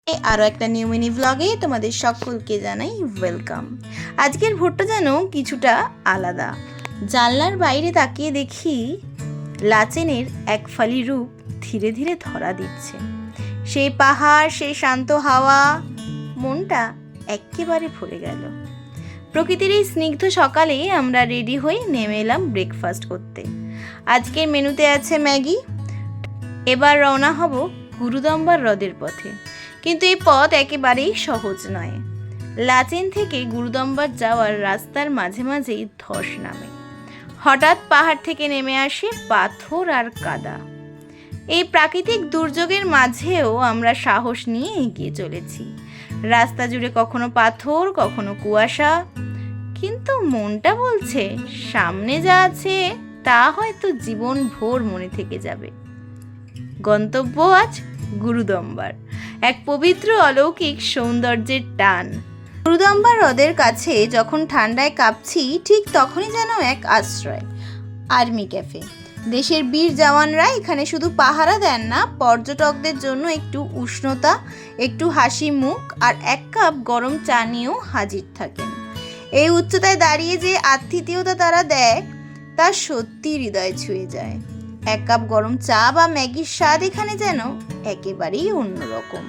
আরও একটা new mini ব্লগে তোমাদের সকলকে জানাই ওয়েলকাম। আজকের ভোরটা যেন কিছুটা আলাদা। জানলার বাইরে তাকিয়ে দেখি লাচেনের এক ফালি রূপ ধীরে ধীরে ধরা দিচ্ছে। সেই পাহাড়, সেই শান্ত হাওয়া, মনটা একেবারে ভরে গেল। প্রকৃতির এই স্নিগ্ধ সকালে আমরা রেডি হয়ে নেমে এলাম ব্রেকফাস্ট করতে। আজকের মেনুতে আছে ম্যাগি। এবার রওনা হব গুরুদম্বার হ্রদের পথে। কিন্তু এই পথ একেবারেই সহজ নয়। লাচেন থেকে গুরুদম্বার যাওয়ার রাস্তার মাঝে মাঝেই ধস নামে। হঠাৎ পাহাড় থেকে নেমে আসে পাথর আর কাদা। এই প্রাকৃতিক দুর্যোগের মাঝেও আমরা সাহস নিয়ে এগিয়ে চলেছি। রাস্তা জুড়ে কখনো পাথর, কখনো কুয়াশা, কিন্তু মনটা বলছে সামনে যা আছে তা হয়তো জীবন ভোর মনে থেকে যাবে। গন্তব্য আজ গুরুদম্বার, এক পবিত্র অলৌকিক সৌন্দর্যের টান। গুরুদম্বার হ্রদের কাছে যখন ঠান্ডায় কাঁপছি, ঠিক তখনই যেন এক আশ্রয়, আর্মি ক্যাফে। দেশের বীর জওয়ানরা এখানে শুধু পাহারা দেন না, পর্যটকদের জন্য একটু উষ্ণতা, একটু হাসি মুখ আর এক কাপ গরম চা নিয়েও হাজির থাকেন। এই উচ্চতায় দাঁড়িয়ে যে আতিথেয়তা তারা দেয় তা সত্যি হৃদয় ছুঁয়ে যায়। এক কাপ গরম চা বা ম্যাগির স্বাদ এখানে যেন একেবারেই অন্যরকম।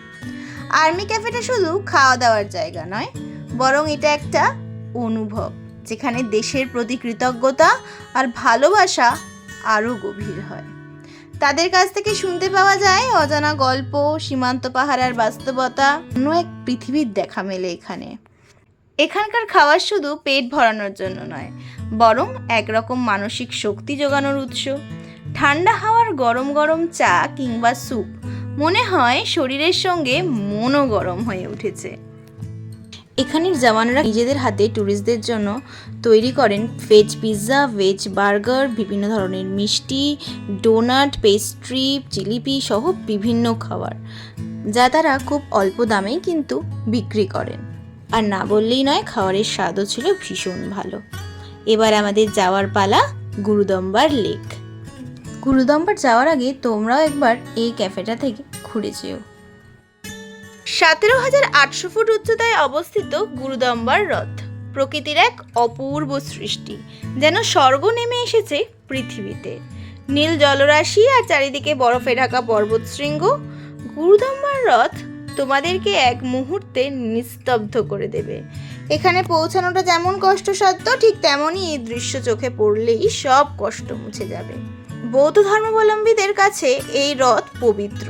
আর্মি ক্যাফেটা শুধু খাওয়া দাওয়ার জায়গা নয়, বরং এটা একটা অনুভব, যেখানে দেশের প্রতি কৃতজ্ঞতা আর ভালোবাসা আরও গভীর হয়। তাদের কাছ থেকে শুনতে পাওয়া যায় অজানা গল্প, সীমান্ত পাহাড়ের বাস্তবতা, অন্য এক পৃথিবীর দেখা মেলে এখানে। এখানকার খাবার শুধু পেট ভরানোর জন্য নয়, বরং একরকম মানসিক শক্তি জোগানোর উৎস। ঠান্ডা হাওয়ার গরম গরম চা কিংবা স্যুপ, মনে হয় শরীরের সঙ্গে মনও গরম হয়ে উঠেছে। এখানের জওয়ানরা নিজেদের হাতে ট্যুরিস্টদের জন্য তৈরি করেন ভেজ পিৎজা, ভেজ বার্গার, বিভিন্ন ধরনের মিষ্টি, ডোনাট, পেস্ট্রি, জিলিপি সহ বিভিন্ন খাবার, যা তারা খুব অল্প দামেই কিন্তু বিক্রি করেন। আর না বললেই নয়, খাবারের স্বাদও ছিল ভীষণ ভালো। এবার আমাদের যাওয়ার পালা গুরুদম্বার লেক। গুরুদম্বার যাওয়ার আগে তোমরাও একবার এই ক্যাফেটা থেকে ঘুরে যেও। 17,800 ফুট উচ্চতায় অবস্থিত গুরুদম্বার হ্রদ প্রকৃতির এক অপূর্ব সৃষ্টি, যেন স্বর্গ নেমে এসেছে পৃথিবীতে। নীল জলরাশি আর চারিদিকে বরফে ঢাকা পর্বতশৃঙ্গ। গুরুদম্বার হ্রদ তোমাদেরকে এক মুহূর্তে নিস্তব্ধ করে দেবে। এখানে পৌঁছানোটা যেমন কষ্টসাধ্য, ঠিক তেমনই এই দৃশ্য চোখে পড়লেই সব কষ্ট মুছে যাবে। বৌদ্ধ ধর্মাবলম্বীদের কাছে এই হ্রদ পবিত্র,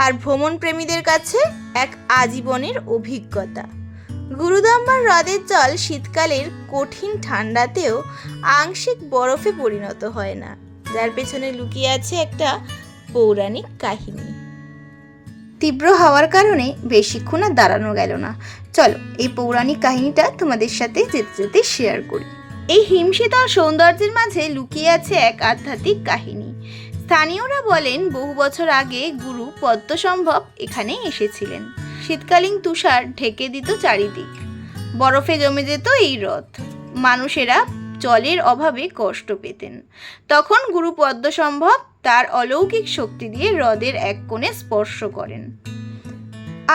আর ভ্রমণ প্রেমীদের কাছে এক আজীবনের অভিজ্ঞতা। গুরুদম্বার হ্রদের জল শীতকালের কঠিন ঠান্ডাতেও আংশিক বরফে পরিণত হয় না, যার পেছনে লুকিয়ে আছে একটা পৌরাণিক কাহিনী। তীব্র হাওয়ার কারণে বেশিক্ষণ আর দাঁড়ানো গেল না। চলো এই পৌরাণিক কাহিনীটা তোমাদের সাথে যেতে যেতে শেয়ার করি। এই হিমশীতল সৌন্দর্যের মাঝে লুকিয়ে আছে এক আধ্যাত্মিক কাহিনী। স্থানীয়রা বলেন বহু বছর আগে গুরু পদ্মসম্ভব এখানে এসেছিলেন। শীতকালীন তুষার ঢেকে দিত চারিদিক, বরফে জমে যেত এই হ্রদ। মানুষেরা জলের অভাবে কষ্ট পেতেন। তখন গুরু পদ্মসম্ভব তার অলৌকিক শক্তি দিয়ে হ্রদের এক কোণে স্পর্শ করেন,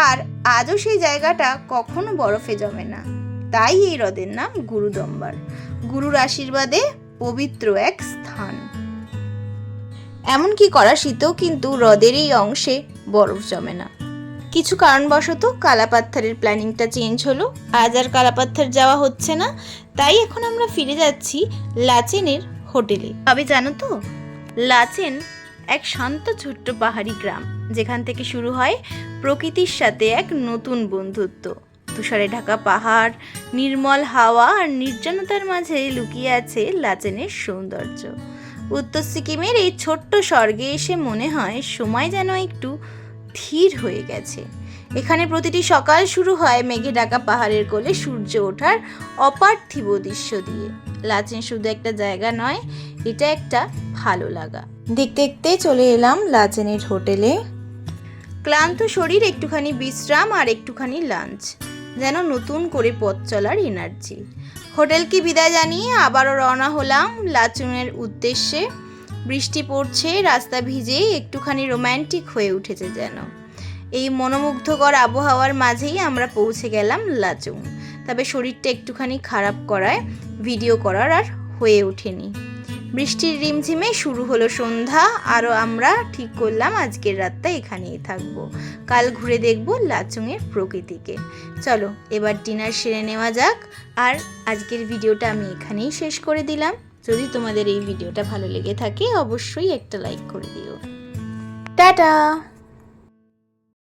আর আজও সেই জায়গাটা কখনো বরফে জমে না। তাই এই হ্রদের নাম গুরুদম্বার, গুরুর আশীর্বাদে পবিত্র এক স্থান। এমনকি কড়া শীতেও কিন্তু হ্রদের এই অংশে বরফ জমে না। কিছু কারণবশত কালাপাত্থারের প্ল্যানিংটা চেঞ্জ হলো, আজ আর কালাপাত্থার যাওয়া হচ্ছে না। তাই এখন আমরা ফিরে যাচ্ছি লাচেনের হোটেলে। তবে জানো তো, লাচেন এক শান্ত ছোট্ট পাহাড়ি গ্রাম, যেখান থেকে শুরু হয় প্রকৃতির সাথে এক নতুন বন্ধুত্ব। তুষারে ঢাকা পাহাড়, নির্মল হাওয়া আর নির্জনতার মাঝে লুকিয়ে আছে লাচেনের সৌন্দর্য। উত্তর সিকিমের এই ছোট্ট স্বর্গে এসে মনে হয় সময় যেন একটু ধীর হয়ে গেছে। এখানে প্রতিটি সকাল শুরু হয় মেঘে ঢাকা পাহাড়ের কোলে সূর্য ওঠার অপার্থিব দৃশ্য দিয়ে। লাচেন শুধু একটা জায়গা নয়, এটা একটা ভালো লাগা। দেখতে দেখতে চলে এলাম লাচেনের হোটেলে। ক্লান্ত শরীর, একটুখানি বিশ্রাম আর একটুখানি লাঞ্চ, যেন নতুন করে পথ চলার এনার্জি। হোটেলকে বিদায় জানিয়ে আবারও রওনা হলাম লাচেনের উদ্দেশ্যে। বৃষ্টি পড়ছে, রাস্তা ভিজে একটুখানি রোম্যান্টিক হয়ে উঠেছে যেন। এই মনোমুগ্ধকর আবহাওয়ার মাঝেই আমরা পৌঁছে গেলাম লাচুং। তবে শরীরটা একটুখানি খারাপ করায় ভিডিও করার আর হয়ে ওঠেনি। বৃষ্টির রিমঝিমে শুরু হলো সন্ধ্যা। আরও আমরা ঠিক করলাম আজকের রাতটা এখানেই থাকবো, কাল ঘুরে দেখব লাচুংয়ের প্রকৃতিকে। চলো এবার ডিনার সেরে নেওয়া যাক। আর আজকের ভিডিওটা আমি এখানেই শেষ করে দিলাম। যদি তোমাদের এই ভিডিওটা ভালো লেগে থাকে অবশ্যই একটা লাইক করে দিও। টাটা।